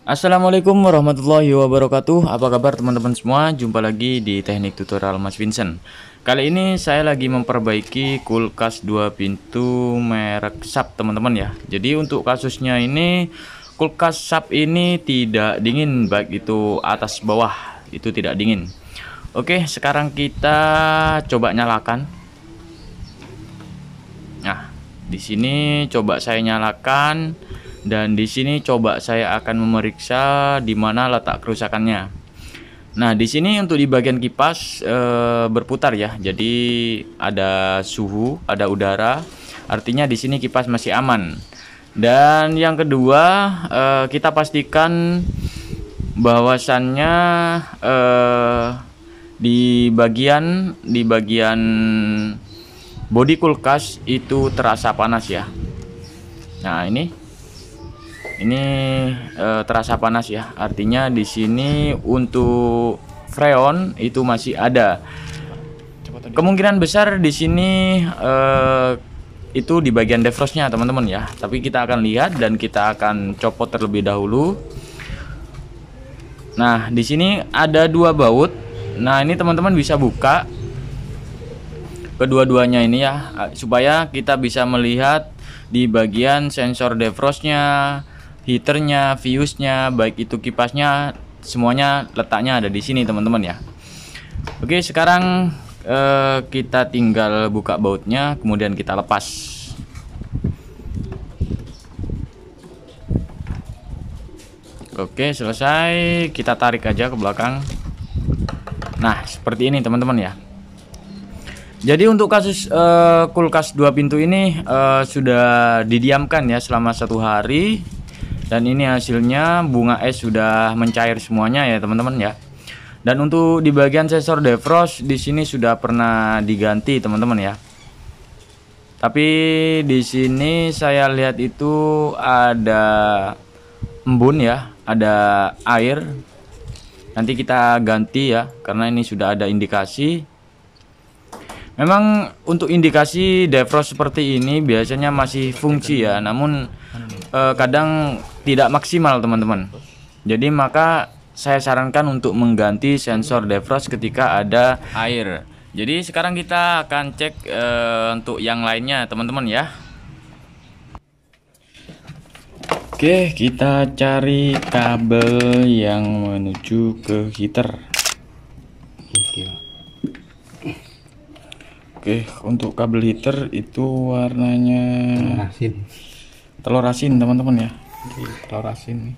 Assalamualaikum warahmatullahi wabarakatuh. Apa kabar teman-teman semua? Jumpa lagi di teknik tutorial Mas Vincent. Kali ini saya lagi memperbaiki kulkas 2 pintu merek Sharp teman-teman ya. Jadi untuk kasusnya ini kulkas Sharp ini tidak dingin, baik itu atas bawah itu tidak dingin. Oke, sekarang kita coba nyalakan. Nah, di sini coba saya nyalakan. Dan di sini coba saya akan memeriksa di mana letak kerusakannya. Nah, di sini untuk di bagian kipas berputar ya. Jadi ada suhu, ada udara. Artinya di sini kipas masih aman. Dan yang kedua, kita pastikan bahwasannya di bagian bodi kulkas itu terasa panas ya. Nah, ini terasa panas ya. Artinya di sini untuk freon itu masih ada. Kemungkinan besar di sini itu di bagian defrostnya teman-teman ya. Tapi kita akan lihat dan kita akan copot terlebih dahulu. Nah, di sini ada dua baut. Nah, ini teman-teman bisa buka kedua-duanya ini ya, supaya kita bisa melihat di bagian sensor defrostnya, heaternya, fuse-nya, baik itu kipasnya, semuanya letaknya ada di sini teman-teman ya. Oke, sekarang kita tinggal buka bautnya, kemudian kita lepas. Oke, selesai, kita tarik aja ke belakang. Nah, seperti ini teman-teman ya. Jadi untuk kasus kulkas 2 pintu ini sudah didiamkan ya selama 1 hari. Dan ini hasilnya bunga es sudah mencair semuanya ya teman-teman ya. Dan untuk di bagian sensor defrost di sini sudah pernah diganti teman-teman ya. Tapi di sini saya lihat itu ada embun ya, ada air. Nanti kita ganti ya karena ini sudah ada indikasi. Memang untuk indikasi defrost seperti ini biasanya masih fungsi ya, namun kadang tidak maksimal teman-teman. Jadi maka saya sarankan untuk mengganti sensor defrost ketika ada air. Jadi sekarang kita akan cek untuk yang lainnya teman-teman ya. Oke, kita cari kabel yang menuju ke heater. Oke, untuk kabel heater itu warnanya telur asin teman-teman ya. Telur asin nih.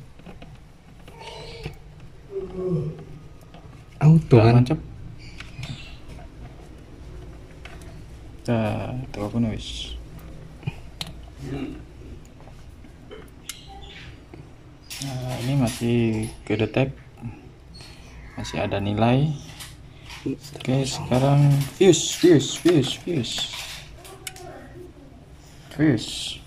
Auto kan Mantap. Itu apa wis. Nah, ini masih kedetek. Masih ada nilai. Oke, sekarang fuse. Fuse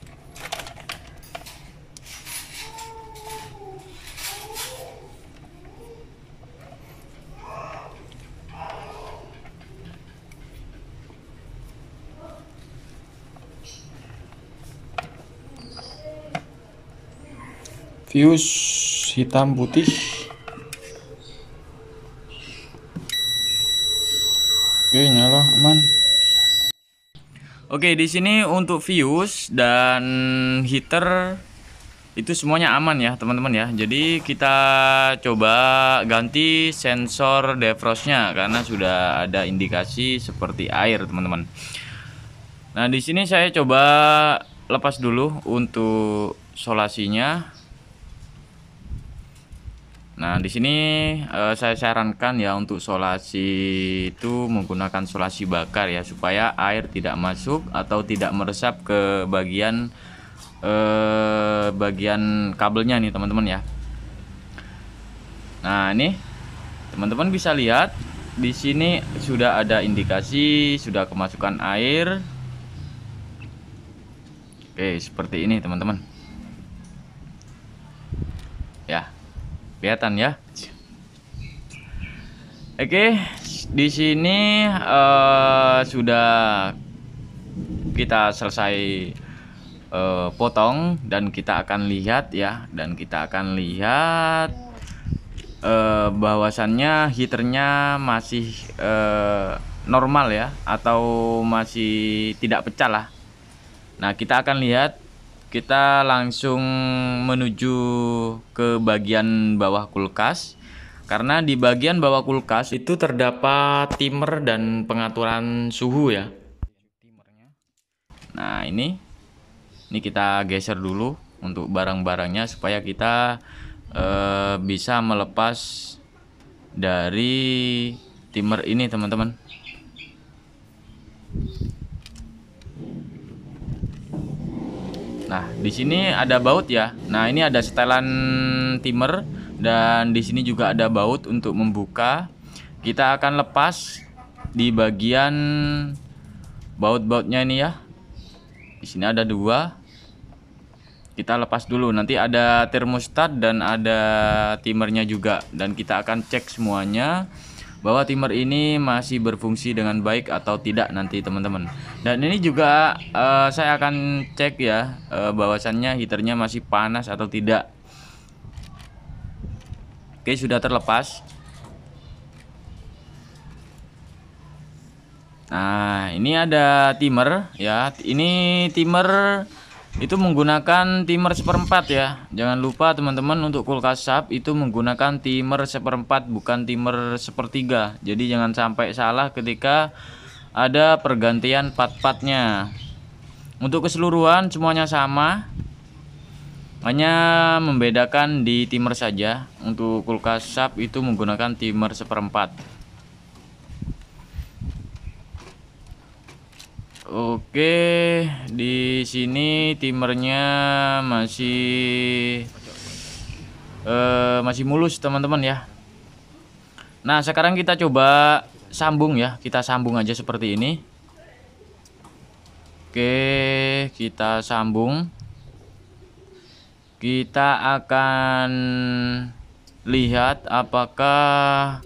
hitam putih. Oke, nyala aman. Oke, di sini untuk fuse dan heater itu semuanya aman ya, teman-teman ya. Jadi kita coba ganti sensor defrostnya karena sudah ada indikasi seperti air, teman-teman. Nah, di sini saya coba lepas dulu untuk solasinya. Nah, di sini saya sarankan ya untuk solasi itu menggunakan solasi bakar ya supaya air tidak masuk atau tidak meresap ke bagian kabelnya nih teman-teman ya. Nah, ini teman-teman bisa lihat di sini sudah ada indikasi sudah kemasukan air. Oke, seperti ini teman-teman. Ya. Kelihatan ya. Oke, di sini sudah kita selesai potong, dan kita akan lihat ya, bahwasannya heaternya masih normal ya, atau masih tidak pecah lah. Nah, kita akan lihat, kita langsung menuju ke bagian bawah kulkas, karena di bagian bawah kulkas itu terdapat timer dan pengaturan suhu ya. Nah, ini kita geser dulu untuk barang-barangnya supaya kita bisa melepas dari timer ini, teman-teman. Nah, di sini ada baut ya. Nah, ini ada setelan timer, dan di sini juga ada baut untuk membuka. Kita akan lepas di bagian baut-bautnya ini ya. Di sini ada 2. Kita lepas dulu, nanti ada termostat dan ada timernya juga, dan kita akan cek semuanya bahwa timer ini masih berfungsi dengan baik atau tidak nanti, teman-teman. Dan ini juga saya akan cek ya, bahwasannya heaternya masih panas atau tidak. Oke, sudah terlepas. Nah, ini ada timer ya. Ini timer itu menggunakan timer 1/4 ya. Jangan lupa teman-teman, untuk kulkas SAP itu menggunakan timer 1/4, bukan timer 1/3. Jadi jangan sampai salah ketika ada pergantian part-partnya. Untuk keseluruhan semuanya sama, hanya membedakan di timer saja. Untuk kulkas SAP itu menggunakan timer 1/4. Oke, di sini timernya masih mulus, teman-teman ya. Nah, sekarang kita coba sambung ya. Kita sambung aja seperti ini. Oke, kita sambung. Kita akan lihat apakah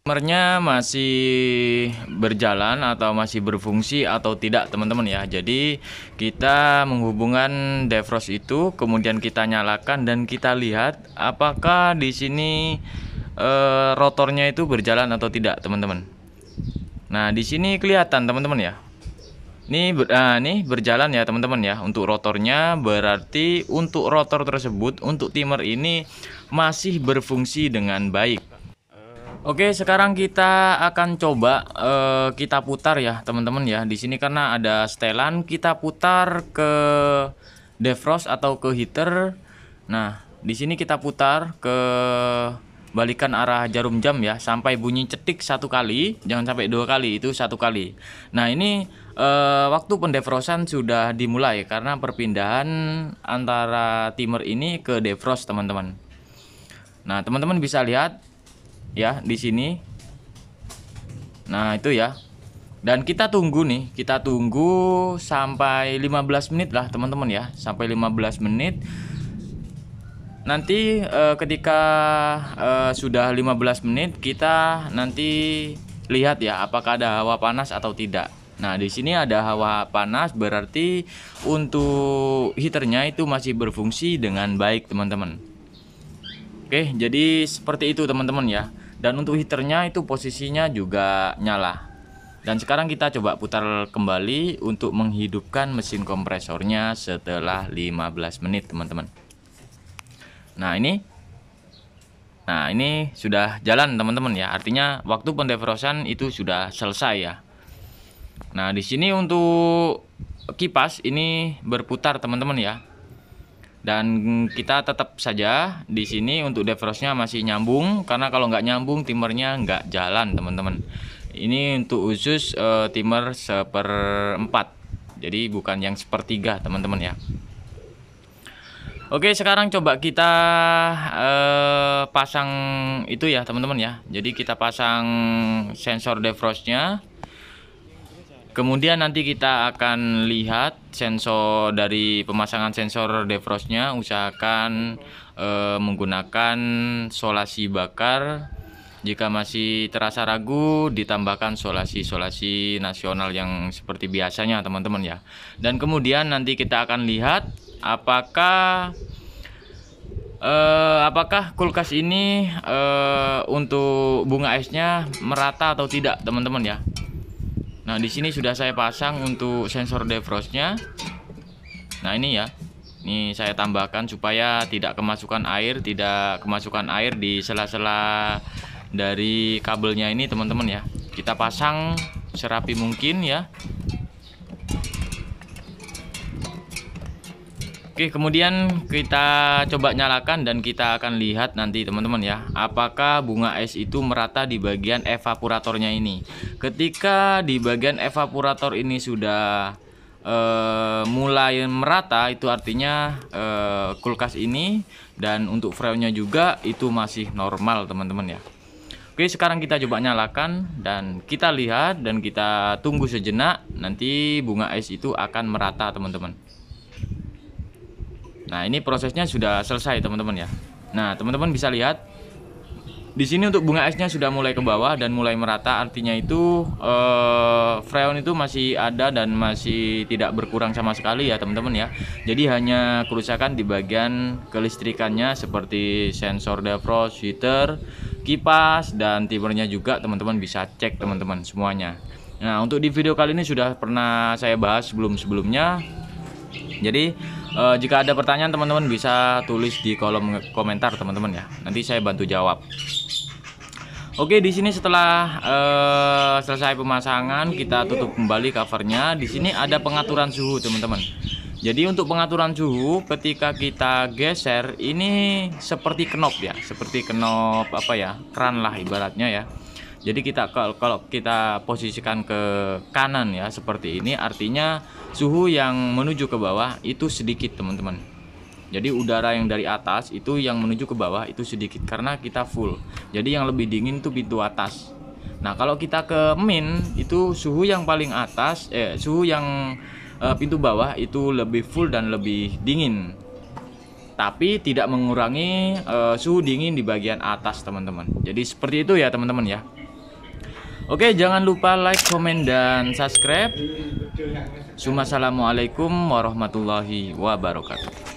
timernya masih berjalan atau masih berfungsi atau tidak, teman-teman ya. Jadi kita menghubungkan defrost itu, kemudian kita nyalakan dan kita lihat apakah di sini rotornya itu berjalan atau tidak, teman-teman. Nah, di sini kelihatan, teman-teman ya. Ini berjalan ya, teman-teman ya. Untuk rotornya, berarti untuk rotor tersebut, untuk timer ini masih berfungsi dengan baik. Oke, sekarang kita akan coba kita putar ya, teman-teman ya. Di sini karena ada setelan, kita putar ke defrost atau ke heater. Nah, di sini kita putar ke balikan arah jarum jam ya, sampai bunyi cetik 1 kali, jangan sampai 2 kali, itu 1 kali. Nah, ini waktu pendefrostan sudah dimulai karena perpindahan antara timer ini ke defrost, teman-teman. Nah, teman-teman bisa lihat ya di sini. Nah, itu ya. Dan kita tunggu nih, kita tunggu sampai 15 menit lah, teman-teman ya. Sampai 15 menit. Nanti ketika sudah 15 menit, kita nanti lihat ya apakah ada hawa panas atau tidak. Nah, di sini ada hawa panas, berarti untuk heaternya itu masih berfungsi dengan baik, teman-teman. Oke, jadi seperti itu, teman-teman ya. Dan untuk heaternya itu posisinya juga nyala. Dan sekarang kita coba putar kembali untuk menghidupkan mesin kompresornya setelah 15 menit, teman-teman. Nah, ini sudah jalan, teman-teman ya. Artinya waktu pendefrosan itu sudah selesai ya. Nah, di sini untuk kipas ini berputar, teman-teman ya. Dan kita tetap saja di sini untuk defrostnya masih nyambung, karena kalau nggak nyambung timernya nggak jalan, teman-teman. Ini untuk khusus timer 1/4, jadi bukan yang 1/3, teman-teman ya. Oke, sekarang coba kita pasang itu ya, teman-teman ya. Jadi kita pasang sensor defrostnya. Kemudian nanti kita akan lihat sensor dari pemasangan sensor defrostnya. Usahakan menggunakan solasi bakar Jika masih terasa ragu, ditambahkan solasi-solasi nasional yang seperti biasanya teman-teman ya. Dan kemudian nanti kita akan lihat apakah kulkas ini untuk bunga esnya merata atau tidak teman-teman ya. Nah, di sini sudah saya pasang untuk sensor defrostnya. Nah, ini ya. Ini saya tambahkan supaya tidak kemasukan air di sela-sela dari kabelnya ini teman-teman ya. Kita pasang serapi mungkin ya. Oke, kemudian kita coba nyalakan dan kita akan lihat nanti teman-teman ya, apakah bunga es itu merata di bagian evaporatornya ini. Ketika di bagian evaporator ini sudah mulai merata, itu artinya kulkas ini dan untuk freonnya juga itu masih normal teman-teman ya. Oke, sekarang kita coba nyalakan dan kita lihat dan kita tunggu sejenak, nanti bunga es itu akan merata teman-teman. Nah, ini prosesnya sudah selesai teman-teman ya. Nah, teman-teman bisa lihat di sini untuk bunga esnya sudah mulai ke bawah dan mulai merata, artinya itu freon itu masih ada dan masih tidak berkurang sama sekali ya teman-teman ya. Jadi hanya kerusakan di bagian kelistrikannya seperti sensor defrost, heater, kipas, dan timernya juga teman-teman bisa cek teman-teman semuanya. Nah, untuk di video kali ini sudah pernah saya bahas sebelum-sebelumnya. Jadi jika ada pertanyaan teman-teman bisa tulis di kolom komentar teman-teman ya. Nanti saya bantu jawab. Oke, di sini setelah selesai pemasangan kita tutup kembali covernya. Di sini ada pengaturan suhu teman-teman. Jadi untuk pengaturan suhu ketika kita geser ini seperti knop ya, seperti knop apa ya, keran lah ibaratnya ya. Jadi kita kalau kita posisikan ke kanan ya seperti ini, artinya suhu yang menuju ke bawah itu sedikit teman-teman. Jadi udara yang dari atas itu yang menuju ke bawah itu sedikit karena kita full. Jadi yang lebih dingin itu pintu atas. Nah, kalau kita ke min itu suhu yang paling atas, suhu yang pintu bawah itu lebih full dan lebih dingin. Tapi tidak mengurangi suhu dingin di bagian atas teman-teman. Jadi seperti itu ya teman-teman ya. Oke, jangan lupa like, komen, dan subscribe. Assalamualaikum warahmatullahi wabarakatuh.